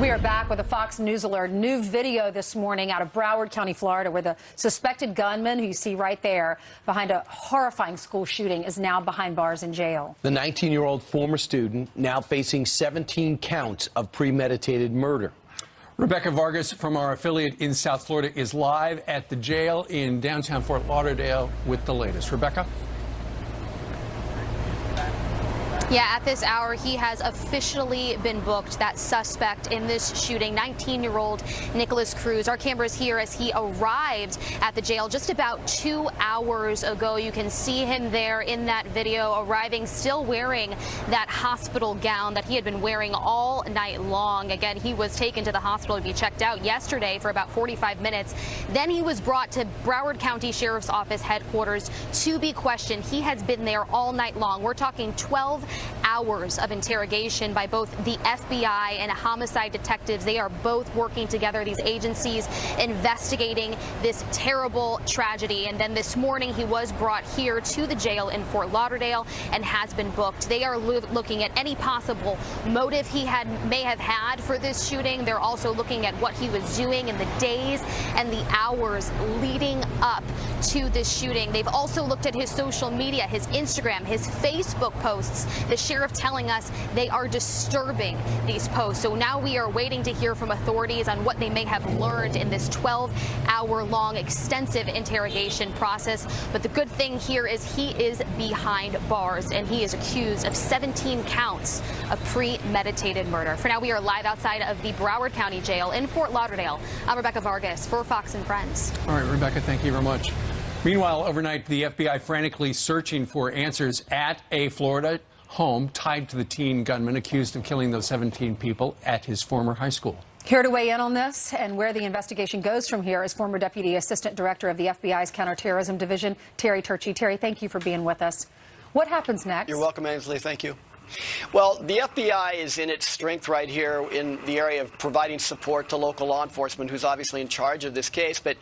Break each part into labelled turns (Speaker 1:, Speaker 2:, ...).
Speaker 1: We are back with a Fox News Alert. New video this morning out of Broward County, Florida, where the suspected gunman, who you see right there behind a horrifying school shooting, is now behind bars in jail.
Speaker 2: The 19-year-old former student now facing 17 counts of premeditated murder.
Speaker 3: Rebecca Vargas from our affiliate in South Florida is live at the jail in downtown Fort Lauderdale with the latest. Rebecca?
Speaker 4: Yeah, at this hour, he has officially been booked, that suspect in this shooting, 19-year-old Nikolas Cruz. Our camera's here as he arrived at the jail just about 2 hours ago. You can see him there in that video, arriving still wearing that hospital gown that he had been wearing all night long. Again, he was taken to the hospital to be checked out yesterday for about 45 minutes. Then he was brought to Broward County Sheriff's Office headquarters to be questioned. He has been there all night long. We're talking 12 hours of interrogation by both the FBI and homicide detectives. They are both working together, these agencies, investigating this terrible tragedy. And then this morning, he was brought here to the jail in Fort Lauderdale and has been booked. They are looking at any possible motive he may have had for this shooting. They're also looking at what he was doing in the days and the hours leading up to this shooting. They've also looked at his social media, his Instagram, his Facebook posts. The sheriff telling us they are disturbing, these posts. So now we are waiting to hear from authorities on what they may have learned in this 12-hour-long extensive interrogation process. But the good thing here is he is behind bars, and he is accused of 17 counts of premeditated murder. For now, we are live outside of the Broward County Jail in Fort Lauderdale. I'm Rebecca Vargas for Fox and Friends.
Speaker 3: All right, Rebecca, thank you very much. Meanwhile, overnight, the FBI frantically searching for answers at a Florida home tied to the teen gunman accused of killing those 17 people at his former high school.
Speaker 1: Here to weigh in on this and where the investigation goes from here is former Deputy Assistant Director of the FBI's Counterterrorism Division, Terry Turchi. Terry, thank you for being with us. What happens next?
Speaker 5: You're welcome, Ainsley. Thank you. Well, the FBI is in its strength right here in the area of providing support to local law enforcement, who's obviously in charge of this case. But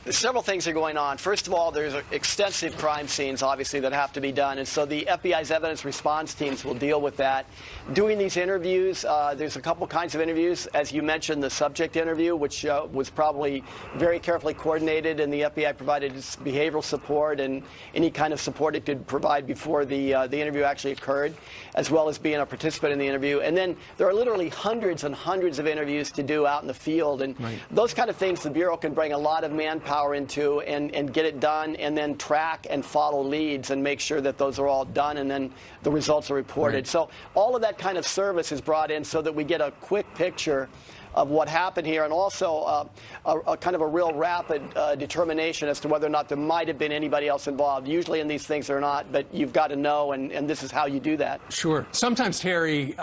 Speaker 5: several things are going on. First of all, there's extensive crime scenes, obviously, that have to be done. And so the FBI's evidence response teams will deal with that. Doing these interviews, there's a couple kinds of interviews. As you mentioned, the subject interview, which was probably very carefully coordinated, and the FBI provided behavioral support and any kind of support it could provide before the interview actually occurred, as well as being a participant in the interview. And then there are literally hundreds and hundreds of interviews to do out in the field. And those kind of things the Bureau can bring a lot of manpower into and get it done, and then track and follow leads and make sure that those are all done, and then the results are reported. So all of that kind of service is brought in so that we get a quick picture of what happened here, and also a kind of a real rapid determination as to whether or not there might have been anybody else involved. Usually in these things they're not, but you've got to know, and this is how you do that.
Speaker 3: Sure. Sometimes, Terry,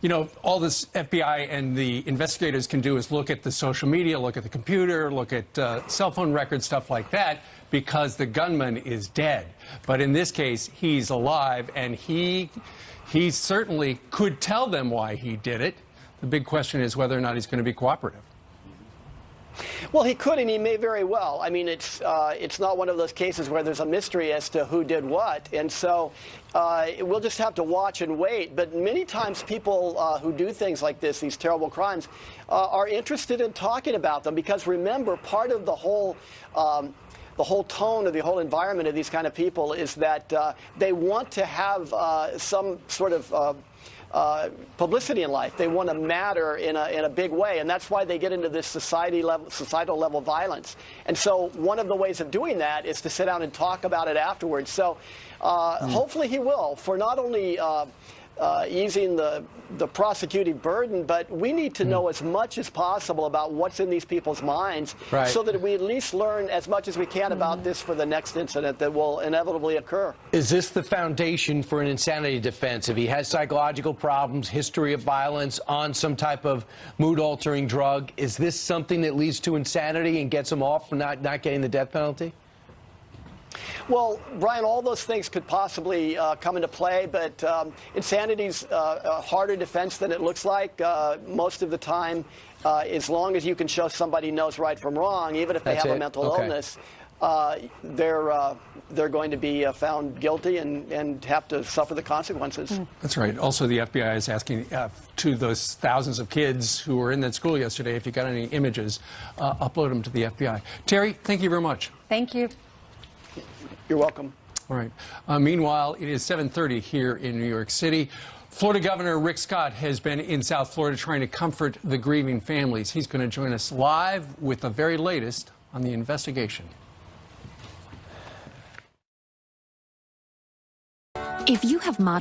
Speaker 3: you know, all this FBI and the investigators can do is look at the social media, look at the computer, look at cell phone records, stuff like that, because the gunman is dead. But in this case, he's alive, and he certainly could tell them why he did it. The big question is whether or not he's going to be cooperative.
Speaker 5: Well, he could, and he may very well. I mean, it's not one of those cases where there's a mystery as to who did what, and so we'll just have to watch and wait. But many times people who do things like this, these terrible crimes, are interested in talking about them, because remember, part of the whole tone of the whole environment of these kind of people is that they want to have some sort of publicity in life. They want to matter in a big way, and that's why they get into this societal level violence. And so one of the ways of doing that is to sit down and talk about it afterwards. So hopefully he will, for not only easing the prosecuting burden, but we need to know as much as possible about what's in these people's minds, so that we at least learn as much as we can about this for the next incident that will inevitably occur.
Speaker 2: Is this the foundation for an insanity defense? If he has psychological problems, history of violence, on some type of mood-altering drug, is this something that leads to insanity and gets him off from not getting the death penalty?
Speaker 5: Well, Brian, all those things could possibly come into play, but insanity's a harder defense than it looks like. Most of the time, as long as you can show somebody knows right from wrong, even if they have a mental illness, they're going to be found guilty and have to suffer the consequences.
Speaker 3: That's right. Also, the FBI is asking to those thousands of kids who were in that school yesterday, if you got any images, upload them to the FBI. Terry, thank you very much.
Speaker 1: Thank you.
Speaker 5: You're welcome.
Speaker 3: All right. Meanwhile, it is 7:30 here in New York City. Florida Governor Rick Scott has been in South Florida trying to comfort the grieving families. He's going to join us live with the very latest on the investigation.
Speaker 6: If you have moderate